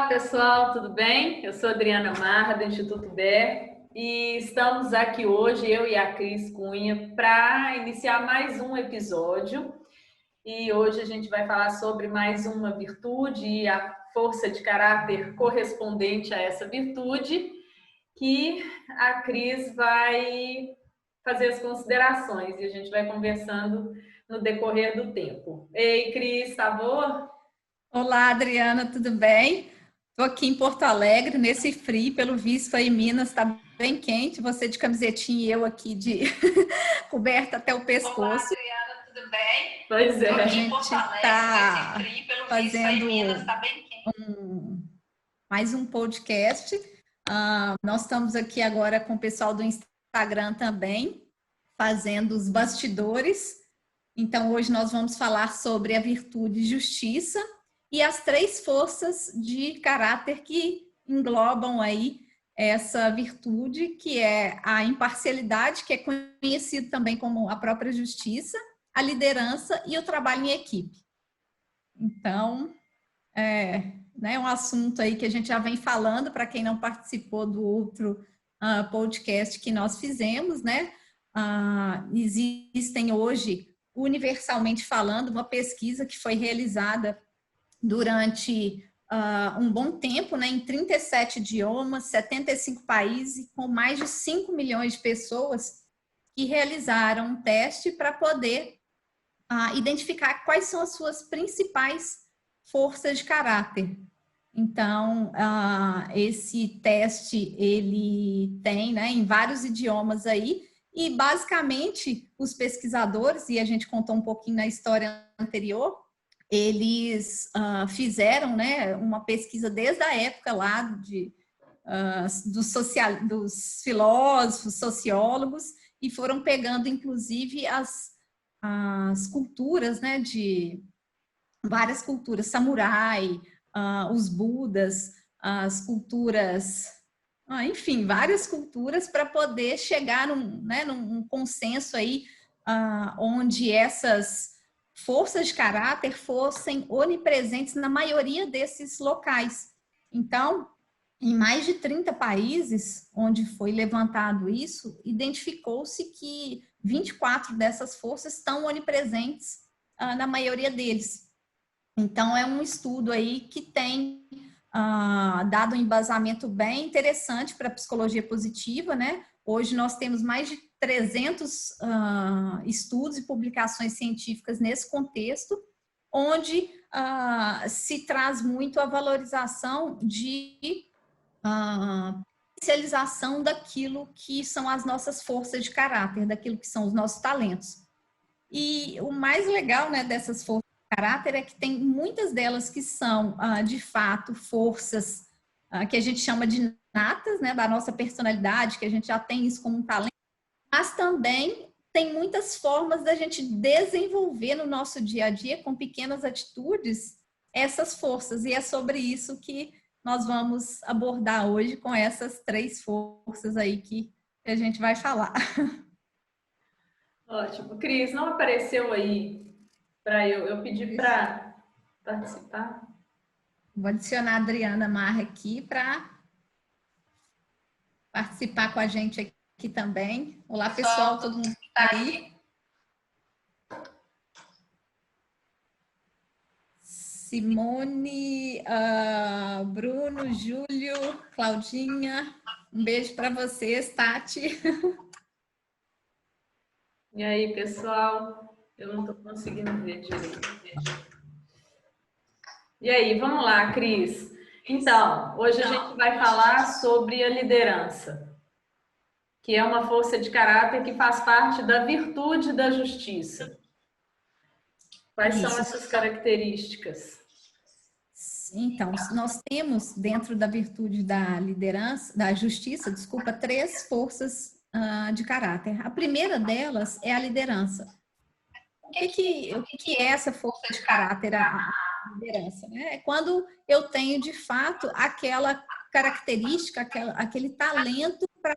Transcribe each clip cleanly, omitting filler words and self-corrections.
pessoal, tudo bem? Eu sou Adriana Marra, do Instituto BER, e estamos aqui hoje, eu e a Cris Cunha, para iniciar mais um episódio. E hoje a gente vai falar sobre mais uma virtude e a força de caráter correspondente a essa virtude, que a Cris vai fazer as considerações e a gente vai conversando no decorrer do tempo. Ei, Cris, tá boa? Olá, Adriana, tudo bem? Estou aqui em Porto Alegre, nesse frio, pelo visto aí em Minas está bem quente, você de camisetinha e eu aqui de coberta até o pescoço. Olá, Adriana, tudo bem? Pois é. A gente está fazendo mais um podcast. Nós estamos aqui agora com o pessoal do Instagram também, fazendo os bastidores. Então, hoje nós vamos falar sobre a virtude justiça e as três forças de caráter que englobam aí essa virtude, que é a imparcialidade, que é conhecido também como a própria justiça, a liderança e o trabalho em equipe. Então, é um assunto aí que a gente já vem falando, para quem não participou do outro podcast que nós fizemos, né? Existem hoje, universalmente falando, uma pesquisa que foi realizada durante um bom tempo, né, em 37 idiomas, 75 países, com mais de 5 milhões de pessoas que realizaram um teste para poder identificar quais são as suas principais forças de caráter. Então, esse teste, ele tem, né, em vários idiomas aí, e basicamente os pesquisadores, e a gente contou um pouquinho na história anterior, eles fizeram, né, uma pesquisa desde a época lá dos filósofos, sociólogos, e foram pegando, inclusive, as culturas, né, de várias culturas, samurai, os budas, as culturas, enfim, várias culturas, para poder chegar num consenso aí, onde essas forças de caráter fossem onipresentes na maioria desses locais. Então, em mais de 30 países onde foi levantado isso, identificou-se que 24 dessas forças estão onipresentes na maioria deles. Então, é um estudo aí que tem dado um embasamento bem interessante para a psicologia positiva, né? Hoje nós temos mais de 300 estudos e publicações científicas nesse contexto, onde se traz muito a valorização de especialização daquilo que são as nossas forças de caráter, daquilo que são os nossos talentos. E o mais legal, né, dessas forças de caráter é que tem muitas delas que são, de fato, forças que a gente chama de natas, né, da nossa personalidade, que a gente já tem isso como um talento, mas também tem muitas formas da gente desenvolver no nosso dia a dia, com pequenas atitudes, essas forças. E é sobre isso que nós vamos abordar hoje, com essas três forças aí que a gente vai falar. Ótimo. Cris, não apareceu aí para eu pedi para participar. Vou adicionar a Adriana Marra aqui para participar com a gente aqui também. Olá, pessoal, todo mundo que está aí. Simone, Bruno, Júlio, Claudinha, um beijo para vocês, Tati. E aí, pessoal? Eu não estou conseguindo ver direito. E aí, vamos lá, Cris. Então, hoje a gente vai falar sobre a liderança, que é uma força de caráter que faz parte da virtude da justiça. Quais são essas características? Então, nós temos dentro da virtude da liderança, da justiça, desculpa, três forças de caráter. A primeira delas é a liderança. O que é essa força de caráter, a liderança? Né? É quando eu tenho, de fato, aquela característica, aquele talento para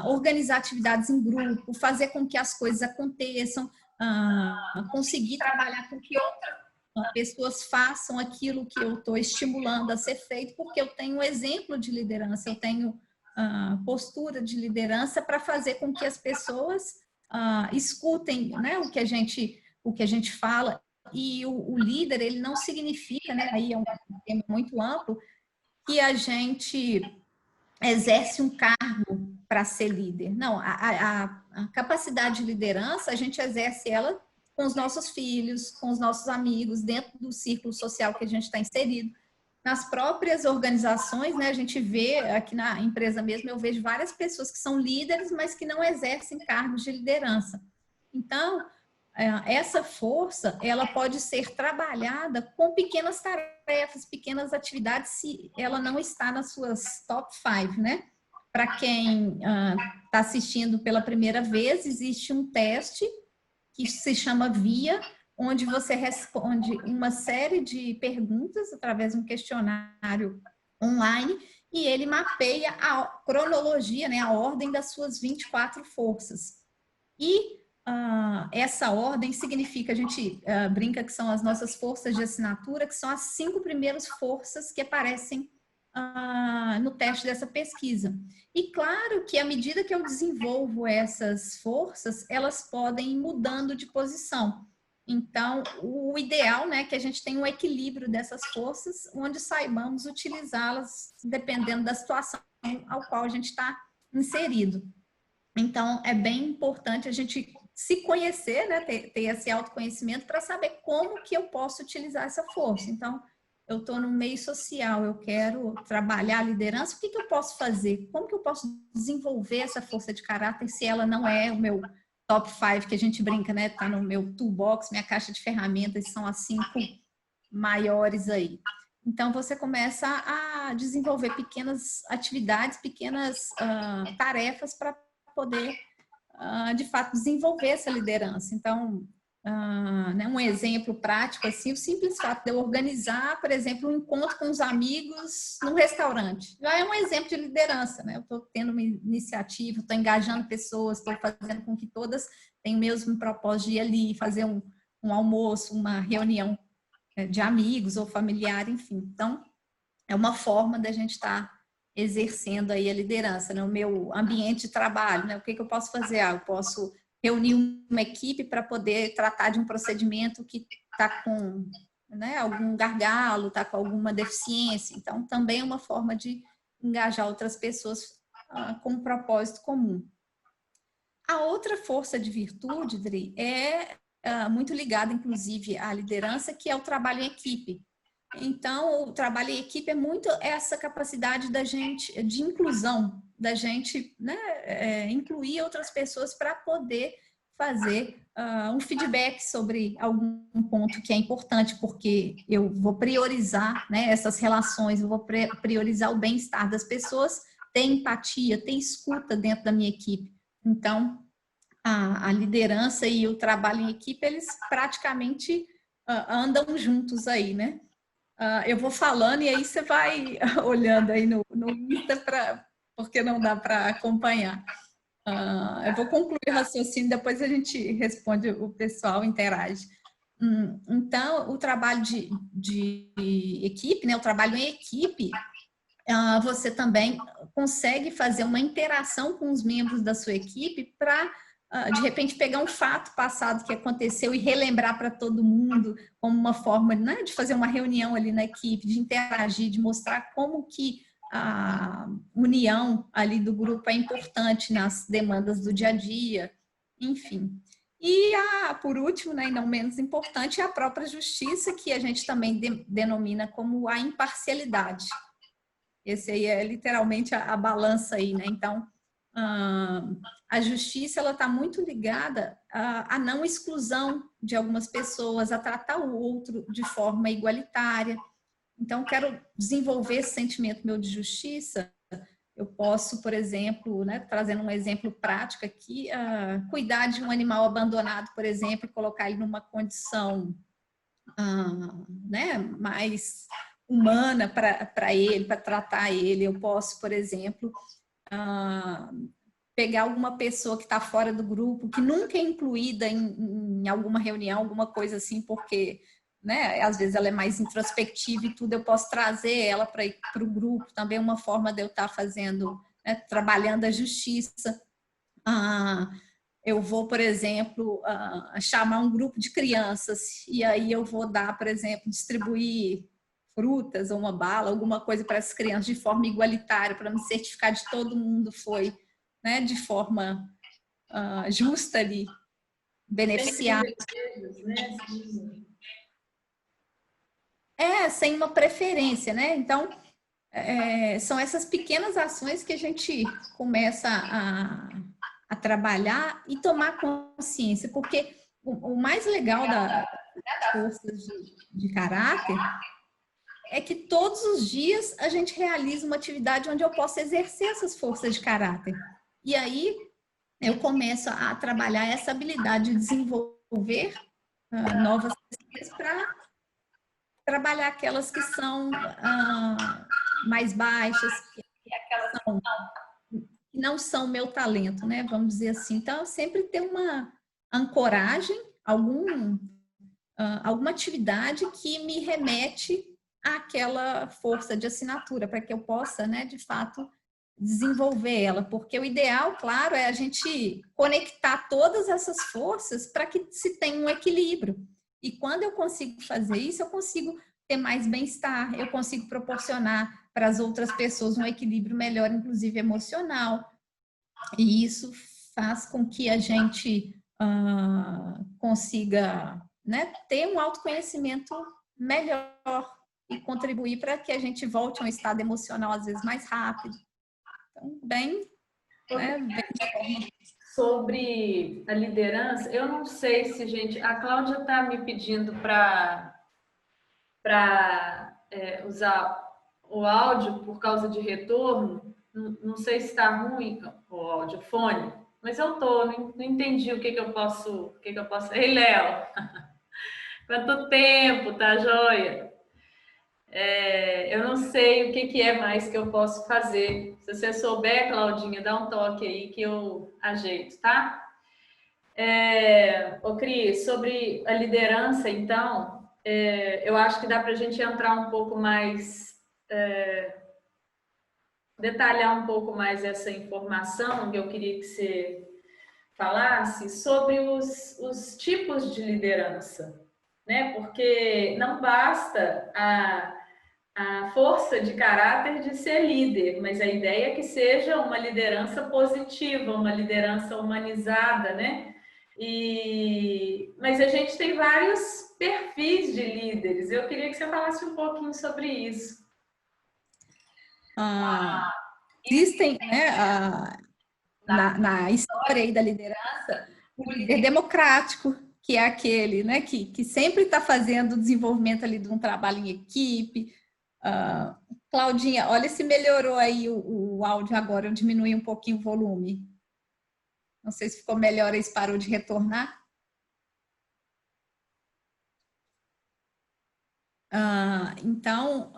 organizar atividades em grupo, fazer com que as coisas aconteçam, conseguir trabalhar com que pessoas façam aquilo que eu estou estimulando a ser feito, porque eu tenho exemplo de liderança, eu tenho postura de liderança para fazer com que as pessoas escutem, né, o que a gente fala. E o líder, ele não significa, né, aí é um tema muito amplo, que a gente exerce um cargo para ser líder. Não, a capacidade de liderança, a gente exerce ela com os nossos filhos, com os nossos amigos, dentro do círculo social que a gente está inserido. Nas próprias organizações, né, a gente vê, aqui na empresa mesmo, eu vejo várias pessoas que são líderes, mas que não exercem cargos de liderança. Então, essa força, ela pode ser trabalhada com pequenas tarefas, pequenas atividades, se ela não está nas suas top 5, né? Para quem está assistindo pela primeira vez, existe um teste que se chama VIA, onde você responde uma série de perguntas através de um questionário online e ele mapeia a cronologia, né, a ordem das suas 24 forças. E essa ordem significa, a gente brinca que são as nossas forças de assinatura, que são as 5 primeiras forças que aparecem no teste dessa pesquisa. E claro que à medida que eu desenvolvo essas forças, elas podem ir mudando de posição. Então, o ideal, né, é que a gente tenha um equilíbrio dessas forças, onde saibamos utilizá-las dependendo da situação ao qual a gente está inserido. Então, é bem importante a gente se conhecer, né, ter esse autoconhecimento para saber como que eu posso utilizar essa força. Então, eu estou no meio social, eu quero trabalhar a liderança, o que eu posso fazer? Como que eu posso desenvolver essa força de caráter se ela não é o meu top 5, que a gente brinca, né? Está no meu toolbox, minha caixa de ferramentas, são as 5 maiores aí. Então, você começa a desenvolver pequenas atividades, pequenas tarefas para poder, de fato, desenvolver essa liderança. Então, né, um exemplo prático, assim, o simples fato de eu organizar, por exemplo, um encontro com os amigos num restaurante. Já é um exemplo de liderança, né? Eu estou tendo uma iniciativa, estou engajando pessoas, estou fazendo com que todas tenham o mesmo propósito de ir ali, fazer um almoço, uma reunião de amigos ou familiar, enfim. Então, é uma forma da gente estar exercendo aí a liderança, no meu ambiente de trabalho, né? O que eu posso fazer? Eu posso reunir uma equipe para poder tratar de um procedimento que está com, né, algum gargalo, está com alguma deficiência. Então, também é uma forma de engajar outras pessoas com um propósito comum. A outra força de virtude, Dri, é muito ligada, inclusive, à liderança, que é o trabalho em equipe. Então, o trabalho em equipe é muito essa capacidade da gente, de inclusão, da gente, né, incluir outras pessoas para poder fazer um feedback sobre algum ponto que é importante, porque eu vou priorizar, né, essas relações, eu vou priorizar o bem-estar das pessoas, ter empatia, ter escuta dentro da minha equipe. Então, a liderança e o trabalho em equipe, eles praticamente andam juntos aí, né? Eu vou falando e aí você vai olhando aí no Insta, porque não dá para acompanhar. Eu vou concluir o raciocínio, depois a gente responde, o pessoal interage. Então, o trabalho de equipe, né, o trabalho em equipe, você também consegue fazer uma interação com os membros da sua equipe para, de repente, pegar um fato passado que aconteceu e relembrar para todo mundo como uma forma, né, de fazer uma reunião ali na equipe, de interagir, de mostrar como que a união ali do grupo é importante nas demandas do dia a dia, enfim. E, por último, né, e não menos importante, é a própria justiça, que a gente também denomina como a imparcialidade. Esse aí é literalmente a balança aí, né? Então, a justiça, ela está muito ligada à não exclusão de algumas pessoas, a tratar o outro de forma igualitária. Então, quero desenvolver esse sentimento meu de justiça. Eu posso, por exemplo, né, trazendo um exemplo prático aqui, cuidar de um animal abandonado, por exemplo, e colocar ele numa condição né, mais humana para ele, para tratar ele. Eu posso, por exemplo, pegar alguma pessoa que está fora do grupo, que nunca é incluída em alguma reunião, alguma coisa assim, porque né? Às vezes ela é mais introspectiva e tudo, eu posso trazer ela para o grupo, também uma forma de eu estar fazendo, né, trabalhando a justiça. Eu vou, por exemplo, chamar um grupo de crianças e aí eu vou dar, por exemplo, distribuir frutas ou uma bala, alguma coisa para as crianças de forma igualitária, para me certificar de todo mundo foi, né, de forma justa ali, beneficiar. Sem uma preferência, né? Então, são essas pequenas ações que a gente começa a trabalhar e tomar consciência, porque o mais legal das forças de caráter é que todos os dias a gente realiza uma atividade onde eu posso exercer essas forças de caráter. E aí eu começo a trabalhar essa habilidade de desenvolver novas pessoas para trabalhar aquelas que são mais baixas, que não são meu talento, né? Vamos dizer assim. Então, sempre ter uma ancoragem, alguma atividade que me remete àquela força de assinatura, para que eu possa, né, de fato, desenvolver ela. Porque o ideal, claro, é a gente conectar todas essas forças para que se tenha um equilíbrio. E quando eu consigo fazer isso, eu consigo ter mais bem-estar, eu consigo proporcionar para as outras pessoas um equilíbrio melhor, inclusive emocional. E isso faz com que a gente consiga, né, ter um autoconhecimento melhor e contribuir para que a gente volte a um estado emocional, às vezes, mais rápido. Então, bem sobre a liderança, eu não sei se, gente, a Cláudia está me pedindo para usar o áudio por causa de retorno. Não sei se está ruim o áudio, fone, mas eu não entendi o que eu posso. Ei, Léo, quanto tempo, tá joia? Eu não sei o que é mais que eu posso fazer. Se você souber, Claudinha, dá um toque aí que eu ajeito, tá? Ô Cris, sobre a liderança, então, eu acho que dá para a gente entrar um pouco mais, detalhar um pouco mais essa informação que eu queria que você falasse sobre os tipos de liderança, né? Porque não basta a força de caráter de ser líder, mas a ideia é que seja uma liderança positiva, uma liderança humanizada, né? Mas a gente tem vários perfis de líderes. Eu queria que você falasse um pouquinho sobre isso. Existem, né, na história aí da liderança, o líder democrático, que é aquele, né, que sempre está fazendo o desenvolvimento ali de um trabalho em equipe. Claudinha, olha se melhorou aí o áudio agora, eu diminui um pouquinho o volume. Não sei se ficou melhor aí, se parou de retornar. Então,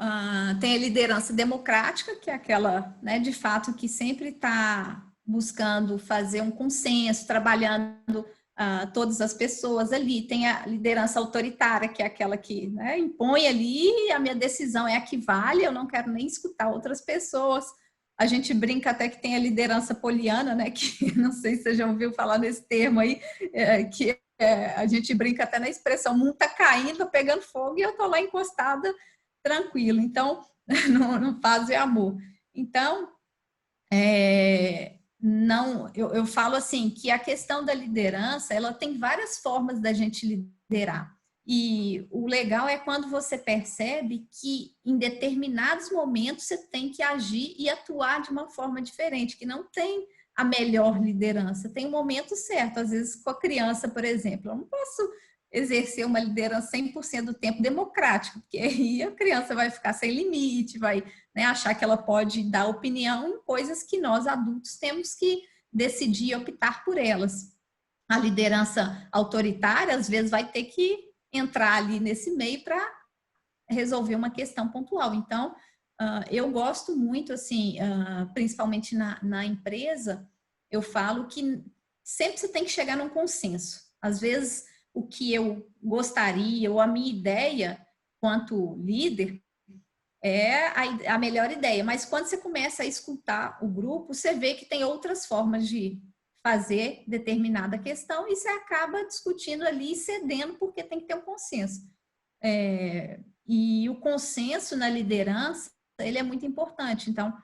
tem a liderança democrática, que é aquela, né, de fato, que sempre está buscando fazer um consenso, trabalhando todas as pessoas ali. Tem a liderança autoritária, que é aquela que, né, impõe ali, a minha decisão é a que vale, eu não quero nem escutar outras pessoas. A gente brinca até que tem a liderança poliana, né, que não sei se você já ouviu falar nesse termo aí, que a gente brinca até na expressão, o mundo está caindo, pegando fogo e eu estou lá encostada, tranquilo. Então, não faz o amor. Então, eu falo assim, que a questão da liderança, ela tem várias formas da gente liderar. E o legal é quando você percebe que em determinados momentos você tem que agir e atuar de uma forma diferente, que não tem a melhor liderança, tem um momento certo. Às vezes, com a criança, por exemplo, eu não posso exercer uma liderança 100% do tempo democrática, porque aí a criança vai ficar sem limite, vai, né, achar que ela pode dar opinião em coisas que nós adultos temos que decidir e optar por elas. A liderança autoritária, às vezes, vai ter que entrar ali nesse meio para resolver uma questão pontual. Então, eu gosto muito, assim, principalmente na empresa, eu falo que sempre você tem que chegar num consenso. Às vezes, o que eu gostaria ou a minha ideia quanto líder é a melhor ideia. Mas quando você começa a escutar o grupo, você vê que tem outras formas de fazer determinada questão e você acaba discutindo ali e cedendo porque tem que ter um consenso. E o consenso na liderança, ele é muito importante. Então,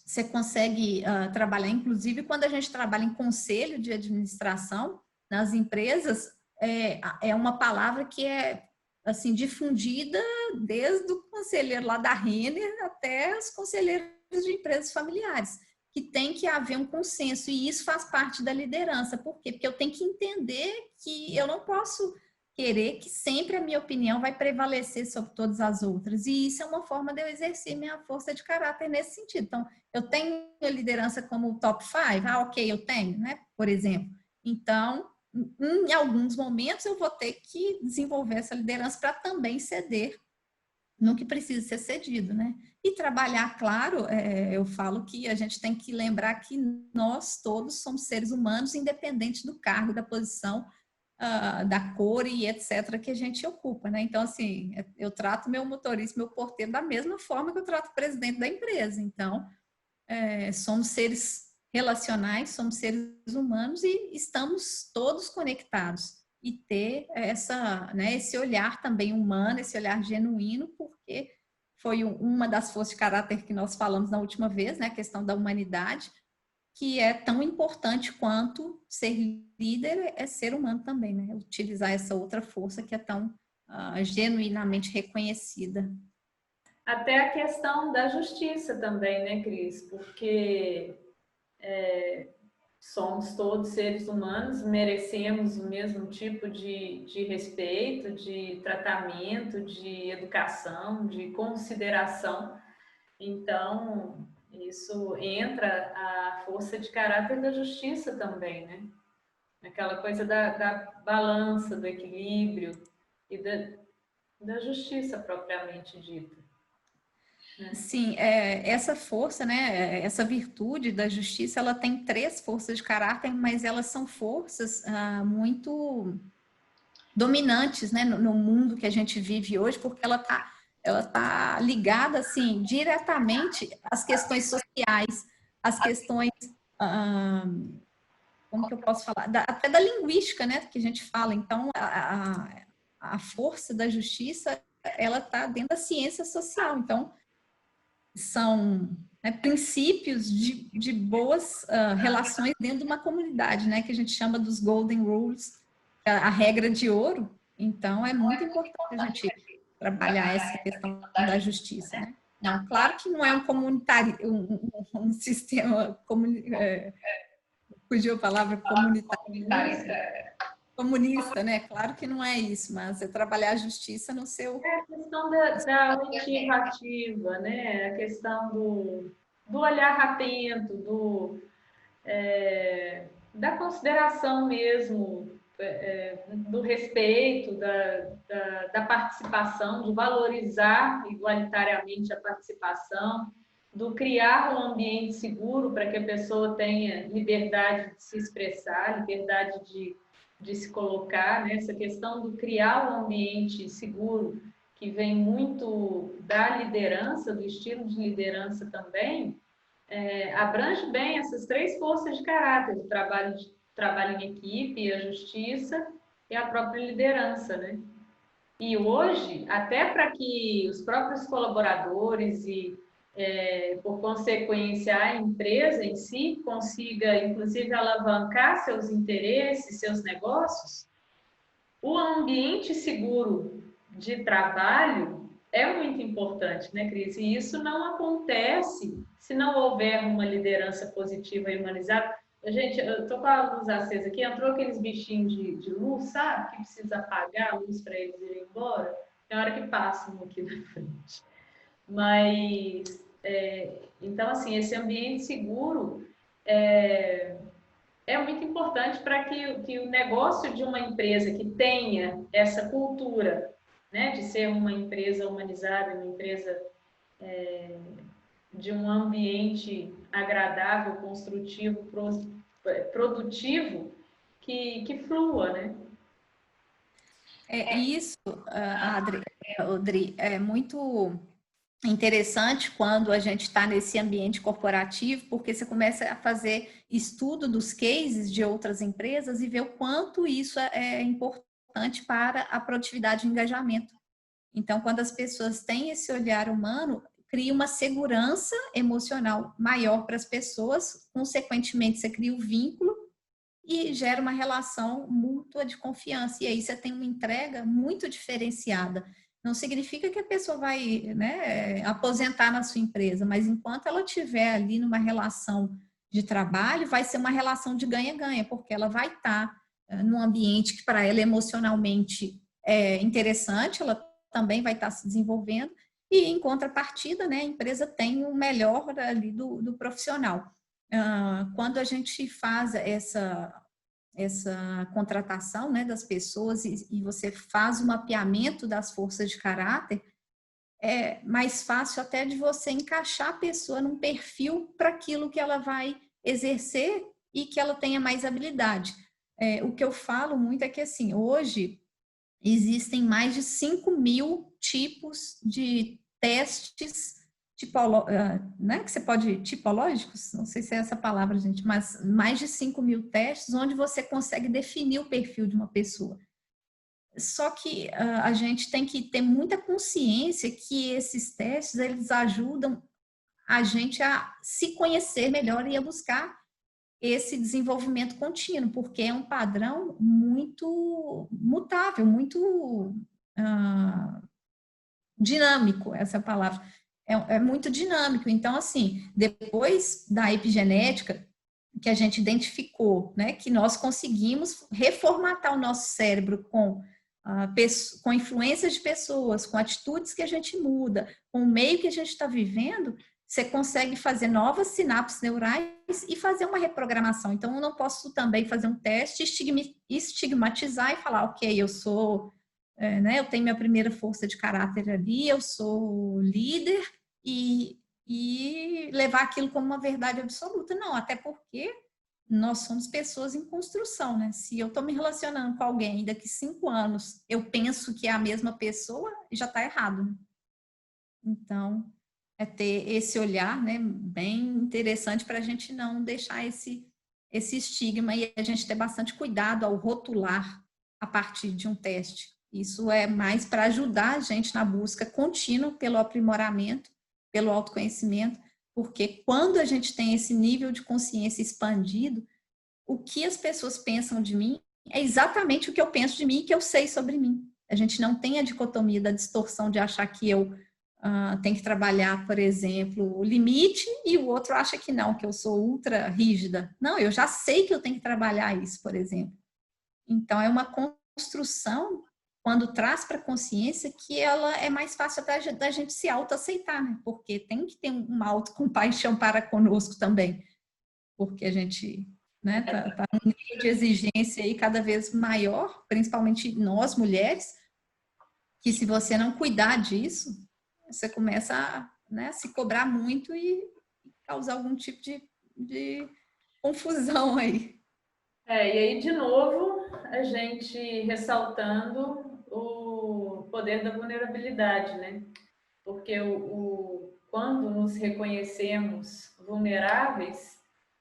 você consegue trabalhar, inclusive quando a gente trabalha em conselho de administração nas empresas, é uma palavra que é assim difundida desde o conselheiro lá da Renner até os conselheiros de empresas familiares, que tem que haver um consenso, e isso faz parte da liderança. Por quê? Porque eu tenho que entender que eu não posso querer que sempre a minha opinião vai prevalecer sobre todas as outras, e isso é uma forma de eu exercer minha força de caráter nesse sentido. Então, eu tenho a liderança como top 5? Ok, eu tenho, né? Por exemplo. Então, em alguns momentos eu vou ter que desenvolver essa liderança para também ceder no que precisa ser cedido, né? E trabalhar, claro, eu falo que a gente tem que lembrar que nós todos somos seres humanos, independente do cargo, da posição, da cor e etc. que a gente ocupa, né? Então, assim, eu trato meu motorista, meu porteiro da mesma forma que eu trato o presidente da empresa. Então, somos seres relacionais, somos seres humanos e estamos todos conectados. E ter esse olhar também humano, esse olhar genuíno, porque foi uma das forças de caráter que nós falamos na última vez, né? A questão da humanidade, que é tão importante quanto ser líder é ser humano também, né? Utilizar essa outra força que é tão genuinamente reconhecida. Até a questão da justiça também, né, Cris? Porque somos todos seres humanos, merecemos o mesmo tipo de respeito, de tratamento, de educação, de consideração. Então, isso entra a força de caráter da justiça também, né? Aquela coisa da balança, do equilíbrio e da justiça propriamente dita. Sim, essa força, né, essa virtude da justiça, ela tem 3 forças de caráter, mas elas são forças muito dominantes, né, no mundo que a gente vive hoje, porque ela tá ligada, assim, diretamente às questões sociais, às questões, como que eu posso falar, até da linguística, né, que a gente fala. Então, a força da justiça, ela está dentro da ciência social. Então, são, né, princípios de boas relações dentro de uma comunidade, né, que a gente chama dos Golden Rules, a regra de ouro. Então, é muito importante a gente trabalhar essa questão da justiça, né? Não, claro que não é um comunitário, um sistema fugiu a palavra comunista, né? Claro que não é isso, mas é trabalhar a justiça no seu... É a questão da motivativa, né? A questão do olhar atento, da consideração mesmo, do respeito, da participação, de valorizar igualitariamente a participação, do criar um ambiente seguro para que a pessoa tenha liberdade de se expressar, liberdade de se colocar, né? Essa questão do criar um ambiente seguro, que vem muito da liderança, do estilo de liderança também, abrange bem essas 3 forças de caráter, o trabalho em equipe, a justiça e a própria liderança, né? E hoje, até para que os próprios colaboradores e, por consequência, a empresa em si consiga, inclusive, alavancar seus interesses, seus negócios, o ambiente seguro de trabalho é muito importante, né, Cris? E isso não acontece se não houver uma liderança positiva e humanizada. Gente, eu tô com a luz acesa aqui, entrou aqueles bichinhos de luz, sabe? Que precisa apagar a luz para eles irem embora. Tem hora que passam aqui na frente. Mas, então, assim, esse ambiente seguro é muito importante para que o negócio de uma empresa que tenha essa cultura, né, de ser uma empresa humanizada, uma empresa de um ambiente agradável, construtivo, produtivo, que flua, né? Isso, Audrey, é muito interessante quando a gente está nesse ambiente corporativo, porque você começa a fazer estudo dos cases de outras empresas e ver o quanto isso é importante para a produtividade e engajamento. Então, quando as pessoas têm esse olhar humano, cria uma segurança emocional maior para as pessoas, consequentemente, você cria o vínculo e gera uma relação mútua de confiança. E aí você tem uma entrega muito diferenciada. Não significa que a pessoa vai, né, aposentar na sua empresa, mas enquanto ela estiver ali numa relação de trabalho, vai ser uma relação de ganha-ganha, porque ela vai estar num ambiente que para ela emocionalmente é interessante, ela também vai estar se desenvolvendo, e em contrapartida, né, a empresa tem o melhor ali do profissional. Quando a gente faz essa contratação, né, das pessoas e você faz o mapeamento das forças de caráter, é mais fácil até de você encaixar a pessoa num perfil para aquilo que ela vai exercer e que ela tenha mais habilidade. O que eu falo muito é que, assim, hoje existem mais de 5.000 tipos de testes né, que você pode, tipológicos, não sei se é essa palavra, gente, mas mais de 5.000 testes onde você consegue definir o perfil de uma pessoa. Só que a gente tem que ter muita consciência que esses testes, eles ajudam a gente a se conhecer melhor e a buscar esse desenvolvimento contínuo, porque é um padrão muito mutável, muito dinâmico, essa palavra. É muito dinâmico. Então, assim, depois da epigenética, que a gente identificou, né, que nós conseguimos reformatar o nosso cérebro com influências de pessoas, com atitudes que a gente muda, com o meio que a gente está vivendo, você consegue fazer novas sinapses neurais e fazer uma reprogramação. Então, eu não posso também fazer um teste, estigmatizar e falar, ok, eu sou, né, eu tenho minha primeira força de caráter ali, eu sou líder e levar aquilo como uma verdade absoluta. Não, até porque nós somos pessoas em construção, né? Se eu estou me relacionando com alguém e daqui 5 anos eu penso que é a mesma pessoa, já está errado, né? Então, é ter esse olhar, né, bem interessante para a gente não deixar esse estigma e a gente ter bastante cuidado ao rotular a partir de um teste. Isso é mais para ajudar a gente na busca contínua pelo aprimoramento, pelo autoconhecimento, porque quando a gente tem esse nível de consciência expandido, o que as pessoas pensam de mim é exatamente o que eu penso de mim e que eu sei sobre mim. A gente não tem a dicotomia da distorção de achar que eu tenho que trabalhar, por exemplo, o limite e o outro acha que não, que eu sou ultra rígida. Não, eu já sei que eu tenho que trabalhar isso, por exemplo. Então, é uma construção, quando traz para a consciência, que ela é mais fácil até da gente se autoaceitar, né? Porque tem que ter uma autocompaixão para conosco também. Porque a gente, né, tá num nível de exigência aí cada vez maior, principalmente nós, mulheres, que se você não cuidar disso, você começa a, né, se cobrar muito e causar algum tipo de confusão aí. E aí, de novo, a gente ressaltando o poder da vulnerabilidade, né? Porque quando nos reconhecemos vulneráveis,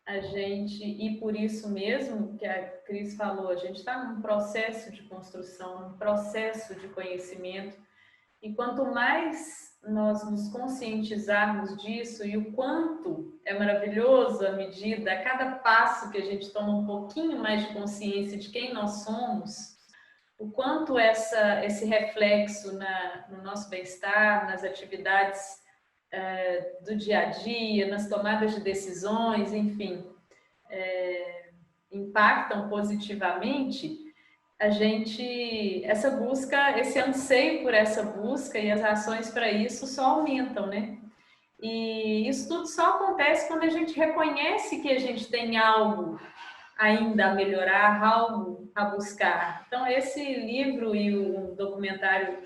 a gente, e por isso mesmo que a Cris falou, a gente está num processo de construção, num processo de conhecimento, e quanto mais nós nos conscientizarmos disso e o quanto é maravilhoso à medida, a cada passo que a gente toma um pouquinho mais de consciência de quem nós somos, o quanto esse reflexo no nosso bem-estar, nas atividades do dia a dia, nas tomadas de decisões, enfim, impactam positivamente, essa busca, esse anseio por essa busca e as ações para isso só aumentam, né? E isso tudo só acontece quando a gente reconhece que a gente tem algo ainda a melhorar, algo a buscar. Então, esse livro e o documentário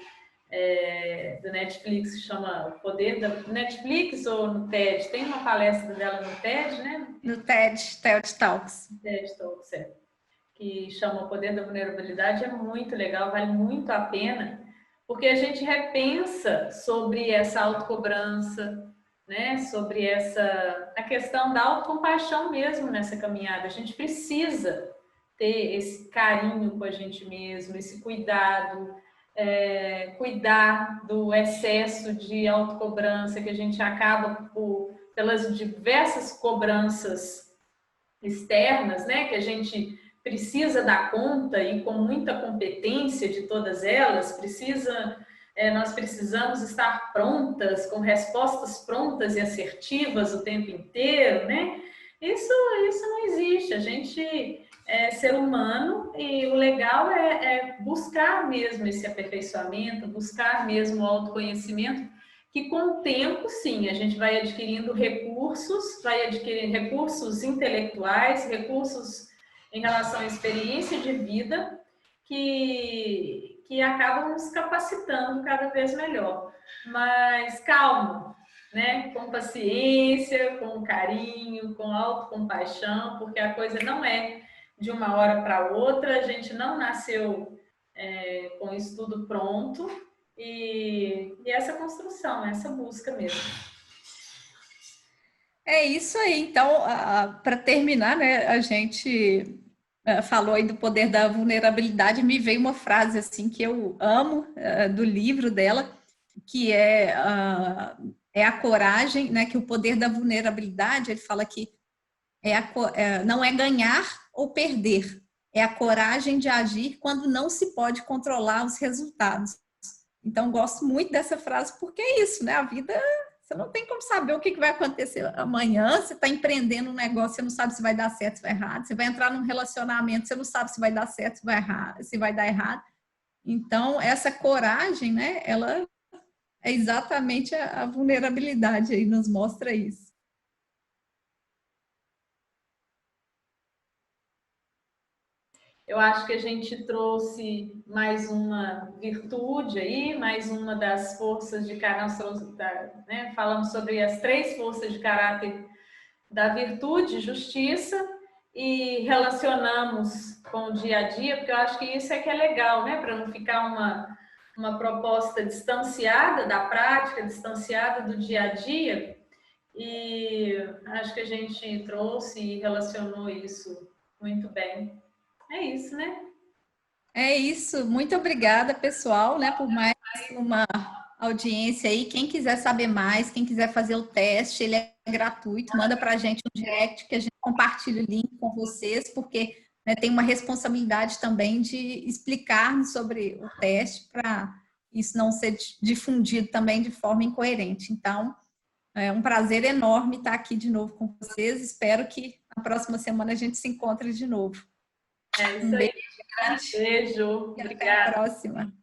do Netflix que chama O Poder da Netflix ou no TED, tem uma palestra dela no TED, né? No TED Talks. TED Talks, é. que chama O Poder da Vulnerabilidade, é muito legal, vale muito a pena, porque a gente repensa sobre essa autocobrança, né? Sobre a questão da autocompaixão mesmo nessa caminhada. A gente precisa ter esse carinho com a gente mesmo, esse cuidado, cuidar do excesso de autocobrança que a gente acaba pelas diversas cobranças externas, né? Que a gente precisa dar conta e com muita competência de todas elas, nós precisamos estar prontas, com respostas prontas e assertivas o tempo inteiro, né? Isso não existe. A gente é ser humano e o legal é buscar mesmo esse aperfeiçoamento, buscar mesmo o autoconhecimento, que com o tempo, sim, a gente vai adquirindo recursos intelectuais, recursos em relação à experiência de vida, que acabam nos capacitando cada vez melhor. Mas calma, né? Com paciência, com carinho, com autocompaixão, porque a coisa não é de uma hora para outra, a gente não nasceu com isso tudo pronto, e essa construção, essa busca mesmo. É isso aí. Então, para terminar, né, a gente falou aí do poder da vulnerabilidade, me veio uma frase assim que eu amo do livro dela, que é a coragem, né, que o poder da vulnerabilidade, ele fala que não é ganhar ou perder, é a coragem de agir quando não se pode controlar os resultados. Então, gosto muito dessa frase, porque é isso, né? A vida, você não tem como saber o que vai acontecer amanhã. Você está empreendendo um negócio, você não sabe se vai dar certo, se vai errado. Você vai entrar num relacionamento, você não sabe se vai dar certo, se vai dar errado. Então, essa coragem, né? Ela é exatamente a vulnerabilidade aí, nos mostra isso. Eu acho que a gente trouxe mais uma virtude aí, mais uma das forças de caráter, né? Falamos sobre as 3 forças de caráter da virtude, justiça, e relacionamos com o dia a dia, porque eu acho que isso é que é legal, né? Para não ficar uma proposta distanciada da prática, distanciada do dia a dia, e acho que a gente trouxe e relacionou isso muito bem. É isso, né? É isso. Muito obrigada, pessoal, né, por mais uma audiência aí. Quem quiser saber mais, quem quiser fazer o teste, ele é gratuito. Manda para a gente um direct que a gente compartilha o link com vocês, porque né, tem uma responsabilidade também de explicar sobre o teste para isso não ser difundido também de forma incoerente. Então, é um prazer enorme estar aqui de novo com vocês. Espero que na próxima semana a gente se encontre de novo. É isso aí. Beijo grande. Beijo. E Obrigada. até a próxima.